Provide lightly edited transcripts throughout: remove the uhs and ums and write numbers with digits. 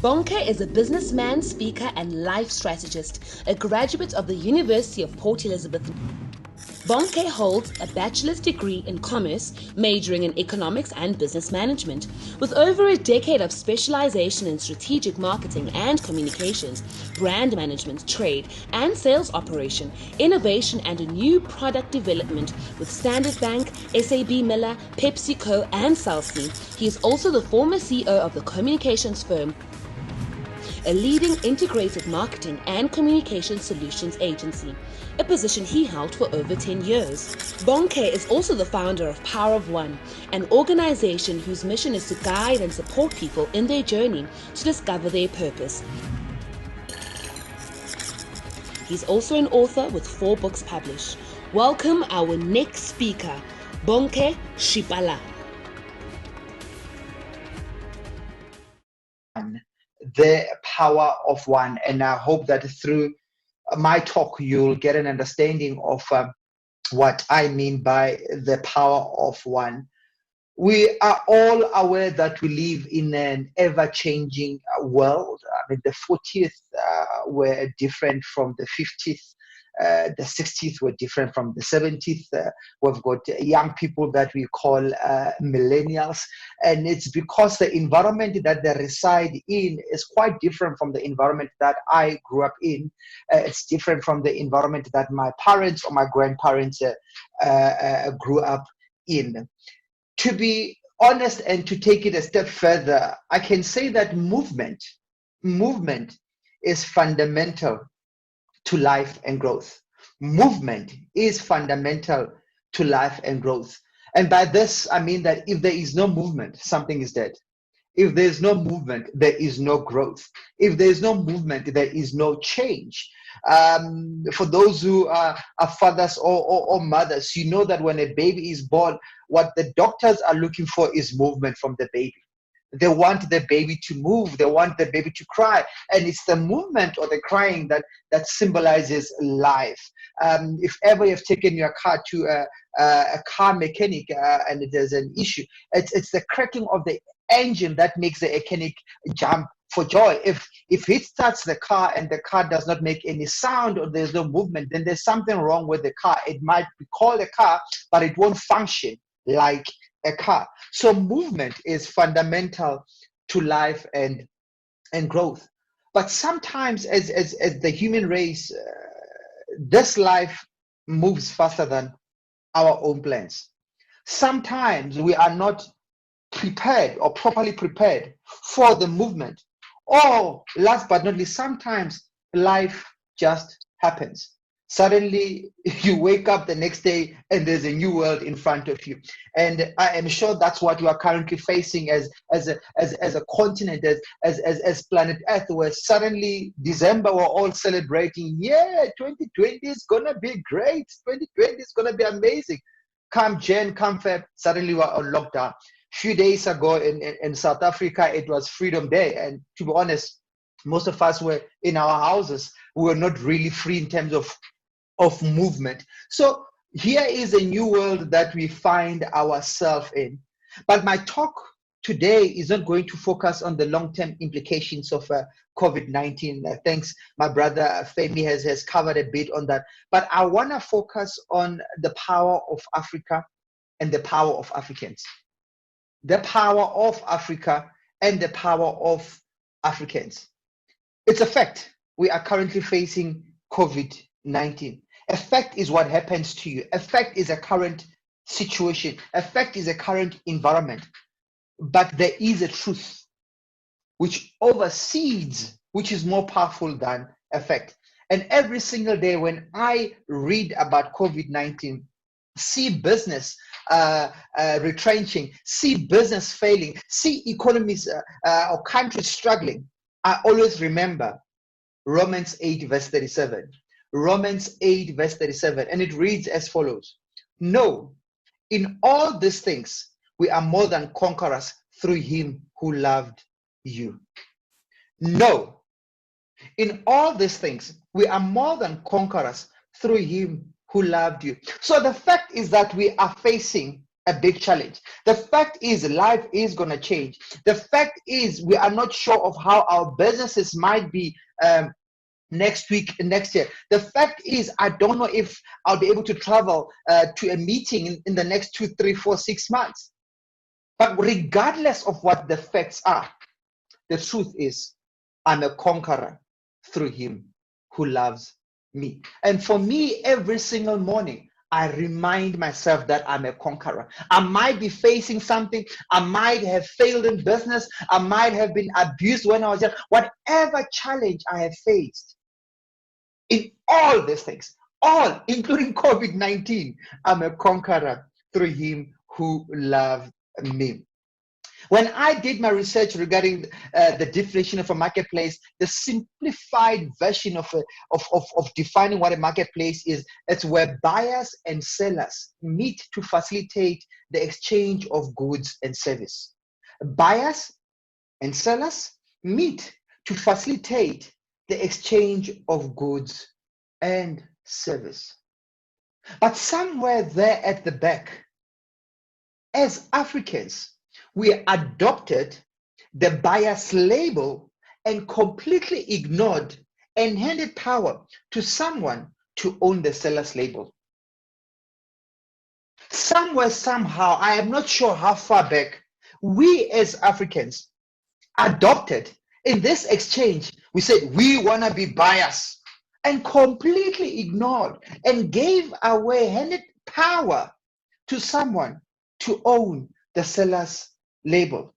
Bonnke is a businessman, speaker, and life strategist, a graduate of the University of Port Elizabeth. Bonnke holds a bachelor's degree in commerce, majoring in economics and business management. With over a decade of specialization in strategic marketing and communications, brand management, trade and sales operation, innovation and a new product development with Standard Bank, SAB Miller, PepsiCo and Celsi, he is also the former CEO of the communications firm, a leading integrated marketing and communication solutions agency, a position he held for over 10 years. Bonnke is also the founder of Power of One, an organization whose mission is to guide and support people in their journey to discover their purpose. He's also an author with 4 books published. Welcome our next speaker, Bonnke Shipala. The power of one, and I hope that through my talk you'll get an understanding of what I mean by the power of one. We are all aware that we live in an ever-changing world. I mean, the 40th were different from the 50th. The 60th were different from the 70th. We've got young people that we call millennials, and it's because the environment that they reside in is quite different from the environment that I grew up in. It's different from the environment that my parents or my grandparents grew up in. To be honest and to take it a step further, I can say that movement is fundamental to life and growth. Movement is fundamental to life and growth. And by this, I mean that if there is no movement, something is dead. If there is no movement, there is no growth. If there is no movement, there is no change. For those who are fathers or mothers, you know that when a baby is born, what the doctors are looking for is movement from the baby. They want the baby to move. They want the baby to cry. And it's the movement or the crying that symbolizes life. If ever you've taken your car to a car mechanic and there's an issue, it's the cracking of the engine that makes the mechanic jump for joy. If it starts the car and the car does not make any sound or there's no movement, then there's something wrong with the car. It might be called a car, but it won't function like a car. So movement is fundamental to life and growth. But sometimes as the human race, this life moves faster than our own plans. Sometimes we are not prepared or properly prepared for the movement. Or last but not least, sometimes life just happens. Suddenly you wake up the next day and there's a new world in front of you. And I am sure that's what you are currently facing as a continent, as planet Earth, where suddenly December we're all celebrating, yeah, 2020 is gonna be great, 2020 is gonna be amazing. Come Jan, come Feb, suddenly we're on lockdown. Few days ago in South Africa, it was Freedom Day. And to be honest, most of us were in our houses. We were not really free in terms of movement. So here is a new world that we find ourselves in. But my talk today is not going to focus on the long-term implications of COVID-19. Thanks, my brother Femi has covered a bit on that. But I want to focus on the power of Africa and the power of Africans. The power of Africa and the power of Africans. It's a fact. We are currently facing COVID-19. A fact is what happens to you. A fact is a current situation. A fact is a current environment. But there is a truth which oversees, which is more powerful than a fact. And every single day when I read about COVID-19, see business retrenching, see business failing, see economies or countries struggling, I always remember Romans 8 verse 37. Romans 8 verse 37, and it reads as follows: No, in all these things we are more than conquerors through him who loved you. No, in all these things we are more than conquerors through him who loved you. So the fact is that we are facing a big challenge. The fact is, life is going to change. The fact is, we are not sure of how our businesses might be next week, next year. The fact is, I don't know if I'll be able to travel to a meeting in the next 2, 3, 4, 6 months. But regardless of what the facts are, the truth is, I'm a conqueror through him who loves me. And for me, every single morning, I remind myself that I'm a conqueror. I might be facing something. I might have failed in business. I might have been abused when I was young. Whatever challenge I have faced, in all these things, all, including COVID-19, I'm a conqueror through him who loved me. When I did my research regarding the definition of a marketplace, the simplified version of defining what a marketplace is, it's where buyers and sellers meet to facilitate the exchange of goods and service. Buyers and sellers meet to facilitate the exchange of goods and service. But somewhere there at the back, as Africans, we adopted the bias label and completely ignored and handed power to someone to own the seller's label. Somewhere, somehow, I am not sure how far back, we as Africans adopted in this exchange, we said we want to be biased and completely ignored and gave away, handed power to someone to own the seller's label.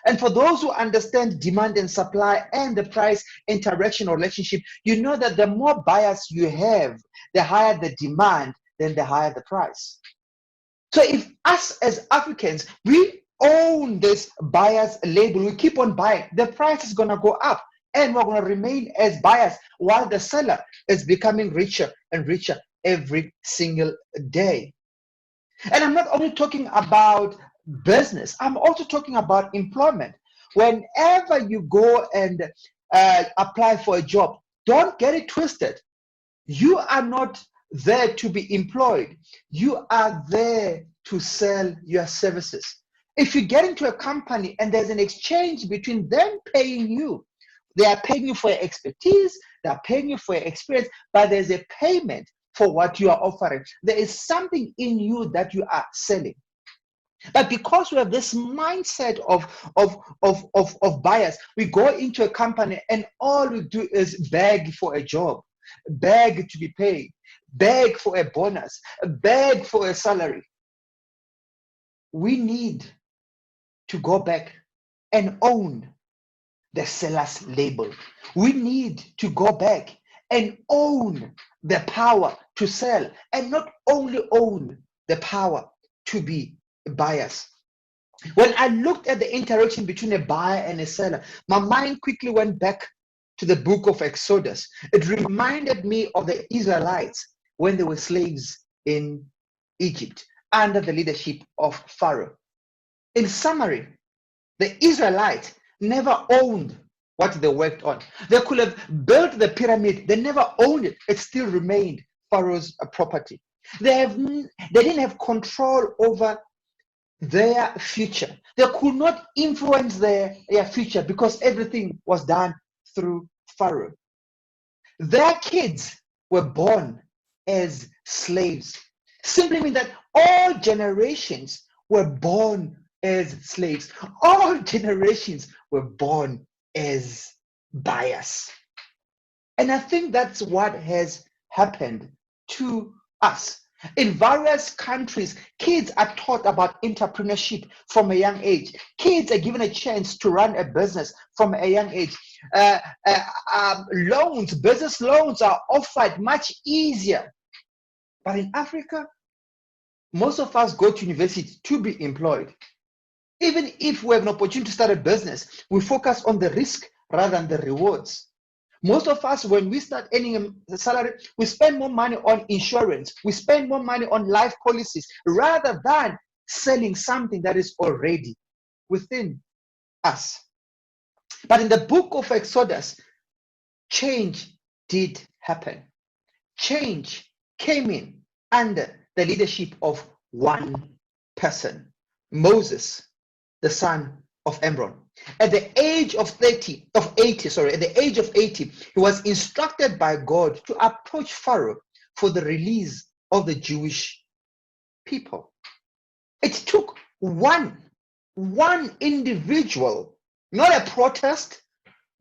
And for those who understand demand and supply and the price interaction or relationship, you know that the more bias you have, the higher the demand, then the higher the price. So if us as Africans, we own this bias label, we keep on buying, the price is going to go up and we're going to remain as buyers while the seller is becoming richer and richer every single day. And I'm not only talking about business, I'm also talking about employment. Whenever you go and apply for a job, don't get it twisted. You are not there to be employed. You are there to sell your services. If you get into a company and there's an exchange between them paying you, they are paying you for your expertise, they are paying you for your experience, but there's a payment for what you are offering. There is something in you that you are selling. But because we have this mindset of bias, we go into a company and all we do is beg for a job, beg to be paid, beg for a bonus, beg for a salary. We need to go back and own the seller's label. We need to go back and own the power to sell, and not only own the power to be buyers. When I looked at the interaction between a buyer and a seller, my mind quickly went back to the book of Exodus. It reminded me of the Israelites when they were slaves in Egypt under the leadership of Pharaoh. In summary, the Israelites never owned what they worked on. They could have built the pyramid, they never owned it. It still remained Pharaoh's property. They didn't have control over their future. They could not influence their future because everything was done through Pharaoh. Their kids were born as slaves. Simply means that all generations were born as slaves. All generations were born as buyers. And I think that's what has happened to us. In various countries, kids are taught about entrepreneurship from a young age. Kids are given a chance to run a business from a young age. Loans, business loans are offered much easier. But in Africa, most of us go to university to be employed. Even if we have an opportunity to start a business, we focus on the risk rather than the rewards. Most of us, when we start earning a salary, we spend more money on insurance. We spend more money on life policies rather than selling something that is already within us. But in the book of Exodus, change did happen. Change came in under the leadership of one person, Moses, the son of Amram. At the age of 80, he was instructed by God to approach Pharaoh for the release of the Jewish people. It took one individual, not a protest,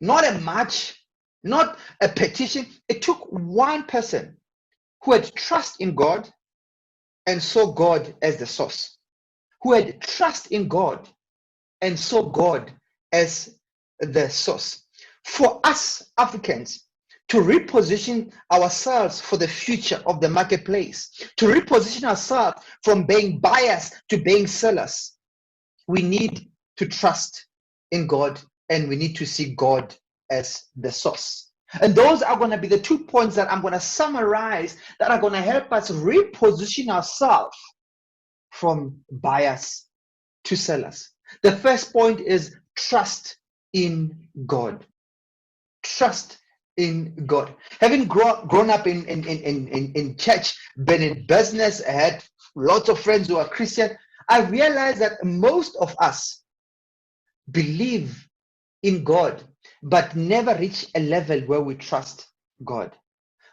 not a march, not a petition. It took one person who had trust in God and saw God as the source, who had trust in God and saw God as the source. For us Africans to reposition ourselves for the future of the marketplace, to reposition ourselves from being buyers to being sellers, we need to trust in God and we need to see God as the source. And those are going to be the 2 points that I'm going to summarize that are going to help us reposition ourselves from buyers to sellers. The first point is trust in God. Trust in God. Having grown up in church, been in business, I had lots of friends who are Christian, I realized that most of us believe in God, but never reach a level where we trust God.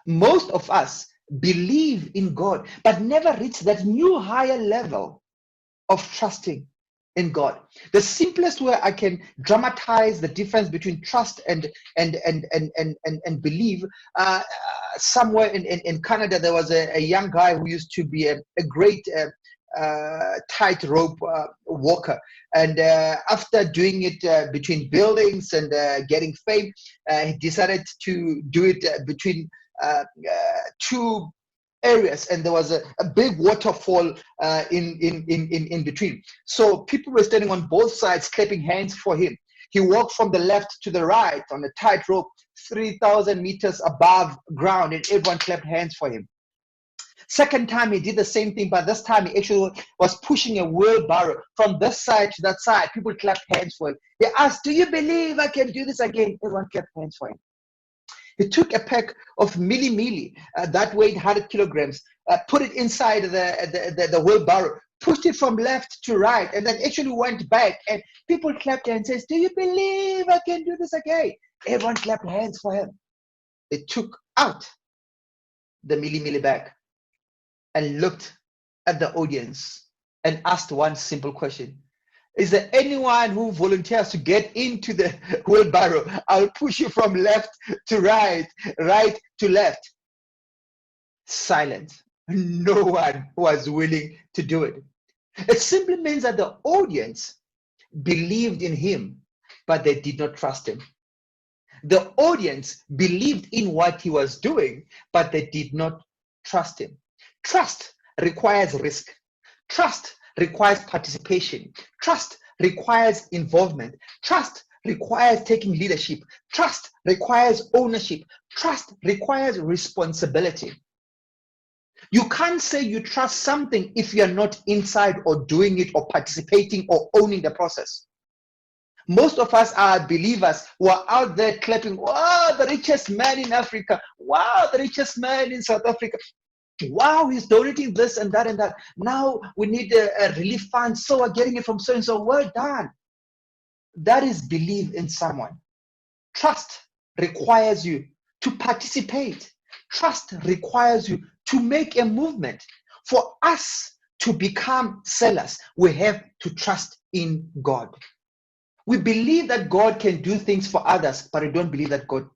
Most of us believe in God, but never reach that new higher level of trusting in God. The simplest way I can dramatize the difference between trust and believe, somewhere in Canada, there was a young guy who used to be a great tightrope walker, and after doing it between buildings and getting fame, he decided to do it between two areas, and there was a big waterfall in between. So people were standing on both sides clapping hands for him. He walked from the left to the right on a tightrope 3,000 meters above ground, and everyone clapped hands for him. Second time he did the same thing, but this time he actually was pushing a wheelbarrow from this side to that side. People clapped hands for him. He asked, "Do you believe I can do this again?" Everyone clapped hands for him. He took a pack of milli that weighed 100 kilograms, put it inside the wheelbarrow, pushed it from left to right, and then actually went back. And people clapped and says, "Do you believe I can do this again?" Everyone clapped hands for him. They took out the milli bag and looked at the audience and asked one simple question: "Is there anyone who volunteers to get into the wheelbarrow? I'll push you from left to right, right to left." Silence. No one was willing to do it. It simply means that the audience believed in him, but they did not trust him. The audience believed in what he was doing, but they did not trust him. Trust requires risk. Trust requires participation. Trust requires involvement. Trust requires taking leadership. Trust requires ownership. Trust requires responsibility. You can't say you trust something if you're not inside or doing it or participating or owning the process. Most of us are believers who are out there clapping, "Wow, the richest man in Africa. Wow, the richest man in South Africa. Wow, he's donating this and that and that. Now we need a relief fund, so we're getting it from so and so. Well done." That is believe in someone. Trust requires you to participate. Trust requires you to make a movement. For us to become sellers, we have to trust in God. We believe that God can do things for others, but we don't believe that God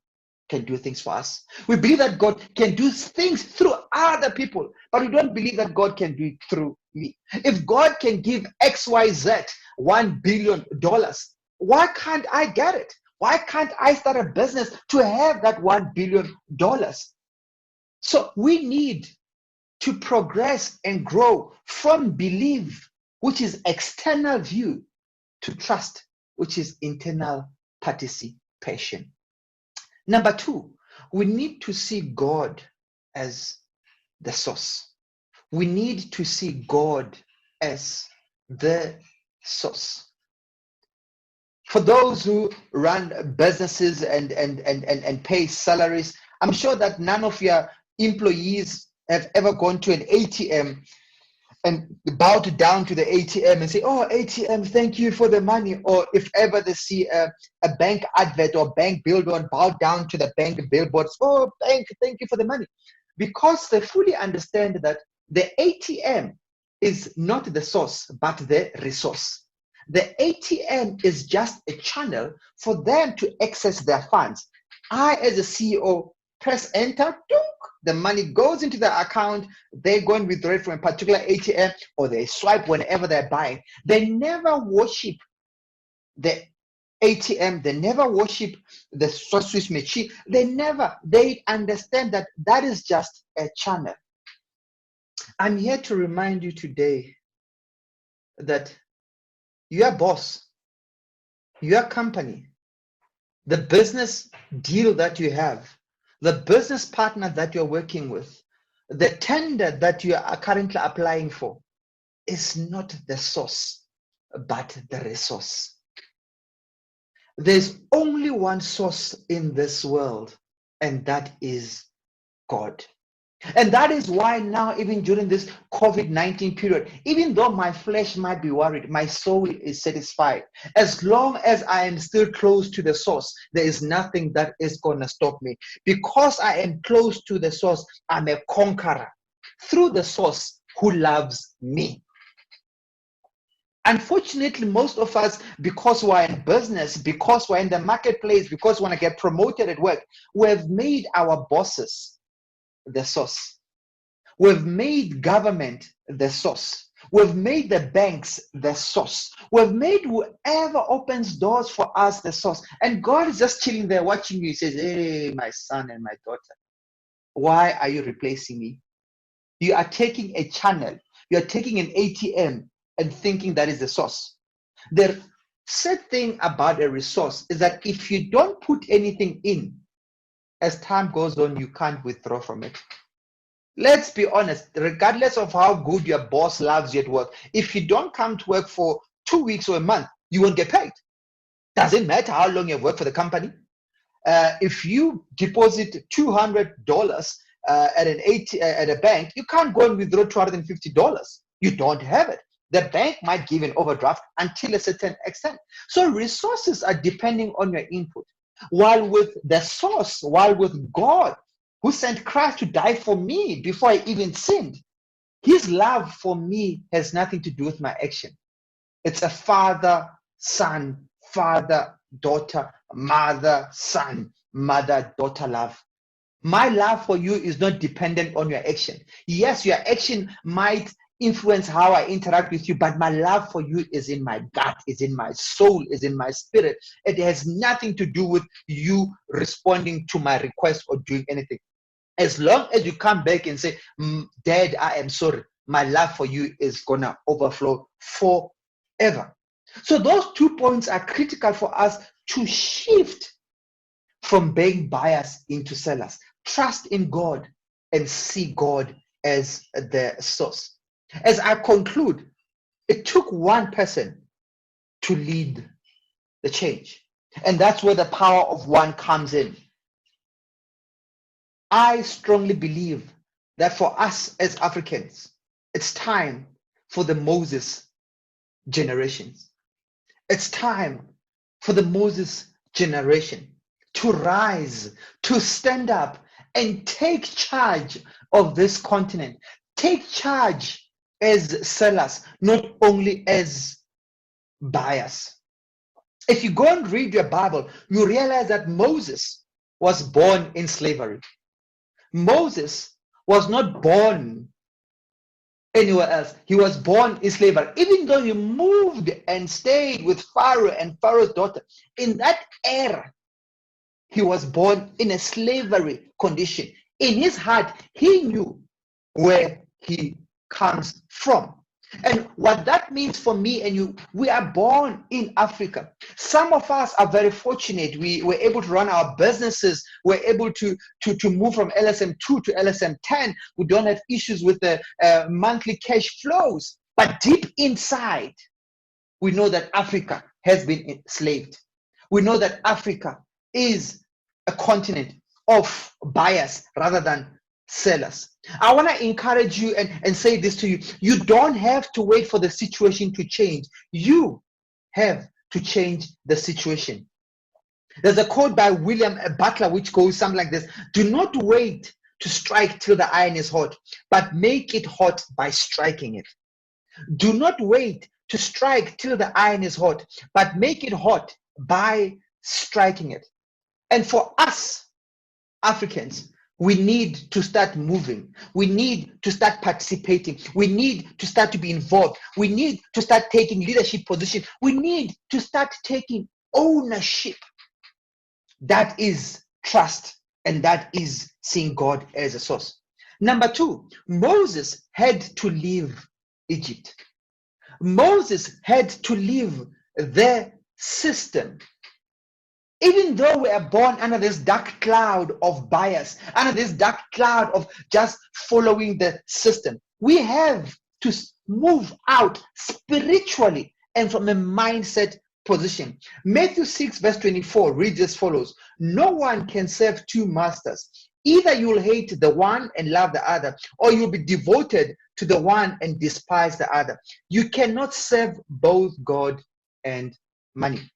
can do things for us. We believe that God can do things through other people, but we don't believe that God can do it through me. If God can give XYZ $1 billion, why can't I get it? Why can't I start a business to have that $1 billion? So we need to progress and grow from belief, which is external view, to trust, which is internal participation. Number two, we need to see God as the source. We need to see God as the source. For those who run businesses and pay salaries, I'm sure that none of your employees have ever gone to an ATM and bow down to the ATM and say, "Oh, ATM, thank you for the money." Or if ever they see a bank advert or bank billboard, bow down to the bank billboards. "Oh, bank, thank you for the money," because they fully understand that the ATM is not the source, but the resource. The ATM is just a channel for them to access their funds. I, as a CEO, press enter, the money goes into the account, they go and withdraw it from a particular ATM, or they swipe whenever they're buying. They never worship the ATM, they never worship the Swiss machine. They understand that that is just a channel. I'm here to remind you today that your boss, your company, the business deal that you have, the business partner that you're working with, the tender that you are currently applying for is not the source, but the resource. There's only one source in this world, and that is God. And that is why now, even during this COVID-19 period, even though my flesh might be worried, my soul is satisfied. As long as I am still close to the source, there is nothing that is going to stop me. Because I am close to the source, I'm a conqueror through the source who loves me. Unfortunately, most of us, because we're in business, because we're in the marketplace, because we want to get promoted at work, we have made our bosses the source. We've made government the source. We've made the banks the source. We've made whoever opens doors for us the source. And God is just chilling there watching you. He says, "Hey, my son and my daughter, why are you replacing me?" You are taking a channel, you are taking an ATM and thinking that is the source. The sad thing about a resource is that if you don't put anything in, as time goes on, you can't withdraw from it. Let's be honest, regardless of how good your boss loves you at work, if you don't come to work for 2 weeks or a month, you won't get paid. Doesn't matter how long you've worked for the company. If you deposit $200 at a bank, you can't go and withdraw $250. You don't have it. The bank might give an overdraft until a certain extent. So resources are depending on your input. While with the source, while with God, who sent Christ to die for me before I even sinned, his love for me has nothing to do with my action. It's a father-son, father-daughter, mother-son, mother-daughter love. My love for you is not dependent on your action. Yes, your action might influence how I interact with you, but my love for you is in my gut, is in my soul, is in my spirit. It has nothing to do with you responding to my request or doing anything. As long as you come back and say, "Dad, I am sorry," my love for you is gonna overflow forever. So those 2 points are critical for us to shift from being buyers into sellers. Trust in God and see God as the source. As I conclude, it took one person to lead the change. And that's where the power of one comes in. I strongly believe that for us as Africans, it's time for the Moses generations. It's time for the Moses generation to rise, to stand up and take charge of this continent. Take charge as sellers, not only as buyers. If you go and read your Bible, you realize that Moses was born in slavery. Moses was not born anywhere else. He was born in slavery. Even though he moved and stayed with Pharaoh and Pharaoh's daughter, in that era, he was born in a slavery condition. In his heart, he knew where he comes from. And what that means for me and you, we are born in Africa. Some of us are very fortunate. We were able to run our businesses. We're able to move from LSM2 to LSM10. We don't have issues with the monthly cash flows. But deep inside, we know that Africa has been enslaved. We know that Africa is a continent of buyers rather than sellers. I want to encourage you and say this to you. You don't have to wait for the situation to change. You have to change the situation. There's a quote by William Butler which goes something like this: do not wait to strike till the iron is hot, but make it hot by striking it. Do not wait to strike till the iron is hot, but make it hot by striking it. And for us Africans, we need to start moving. We need to start participating. We need to start to be involved. We need to start taking leadership position. We need to start taking ownership. That is trust, and that is seeing God as a source. Number two, Moses had to leave Egypt. Moses had to leave the system. Even though we are born under this dark cloud of bias, under this dark cloud of just following the system, we have to move out spiritually and from a mindset position. Matthew 6 verse 24 reads as follows: no one can serve two masters. Either you'll hate the one and love the other, or you'll be devoted to the one and despise the other. You cannot serve both God and money.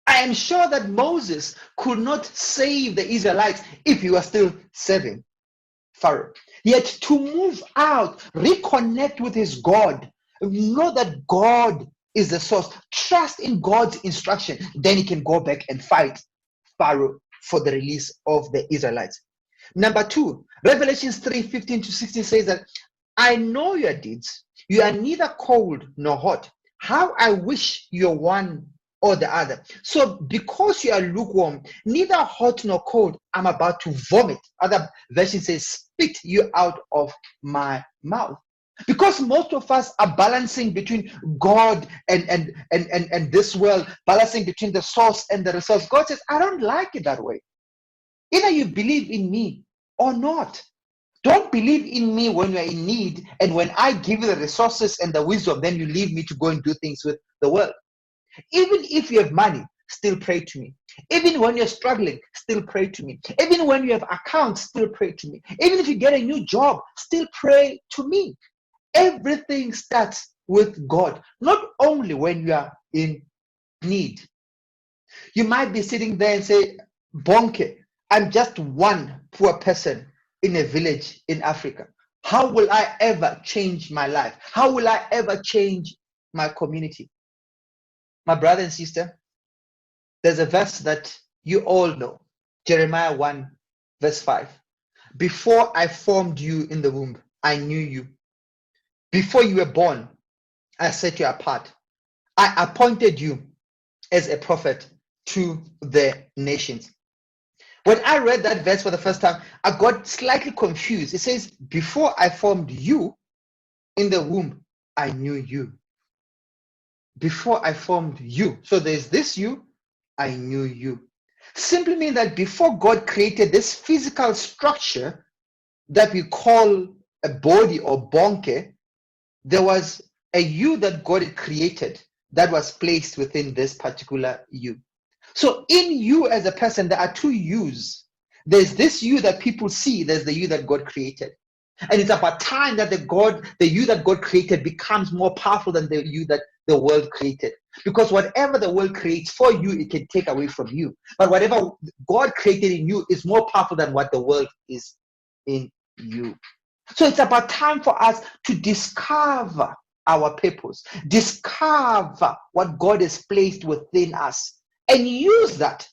I am sure that Moses could not save the Israelites if he was still serving Pharaoh. Yet to move out, reconnect with his God, know that God is the source, trust in God's instruction, then he can go back and fight Pharaoh for the release of the Israelites. Number two, Revelations 3:15-16 says that I know your deeds. You are neither cold nor hot. How I wish you're one or the other. So because you are lukewarm, neither hot nor cold, I'm about to vomit. Other version says, spit you out of my mouth. Because most of us are balancing between God and this world, balancing between the source and the resource. God says, I don't like it that way. Either you believe in me or not. Don't believe in me when you're in need, and when I give you the resources and the wisdom, then you leave me to go and do things with the world. Even if you have money, still pray to me. Even when you're struggling, still pray to me. Even when you have accounts, still pray to me. Even if you get a new job, still pray to me. Everything starts with God, not only when you are in need. You might be sitting there and say, Bonnke, I'm just one poor person in a village in Africa. How will I ever change my life? How will I ever change my community? My brother and sister, there's a verse that you all know, Jeremiah 1 verse 5. Before I formed you in the womb, I knew you. Before you were born, I set you apart. I appointed you as a prophet to the nations. When I read that verse for the first time, I got slightly confused. It says, before I formed you in the womb, I knew you. Before I formed you. So there's this you, I knew you. Simply means that before God created this physical structure that we call a body or Bonnke, there was a you that God had created that was placed within this particular you. So in you as a person, there are two yous. There's this you that people see, there's the you that God created. And it's about time that the you that God created becomes more powerful than the you that the world created. Because whatever the world creates for you, it can take away from you. But whatever God created in you is more powerful than what the world is in you. So it's about time for us to discover our purpose, discover what God has placed within us, and use that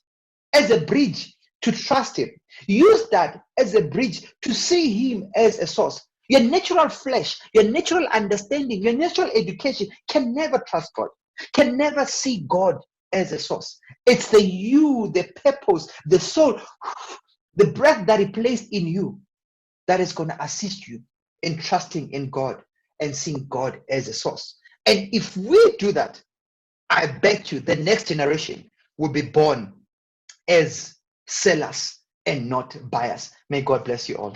as a bridge to trust him. Use that as a bridge to see him as a source. Your natural flesh, your natural understanding, your natural education can never trust God, can never see God as a source. It's the you, the purpose, the soul, the breath that he placed in you that is going to assist you in trusting in God and seeing God as a source. And if we do that, I bet you the next generation will be born as sellers and not buyers. May God bless you all.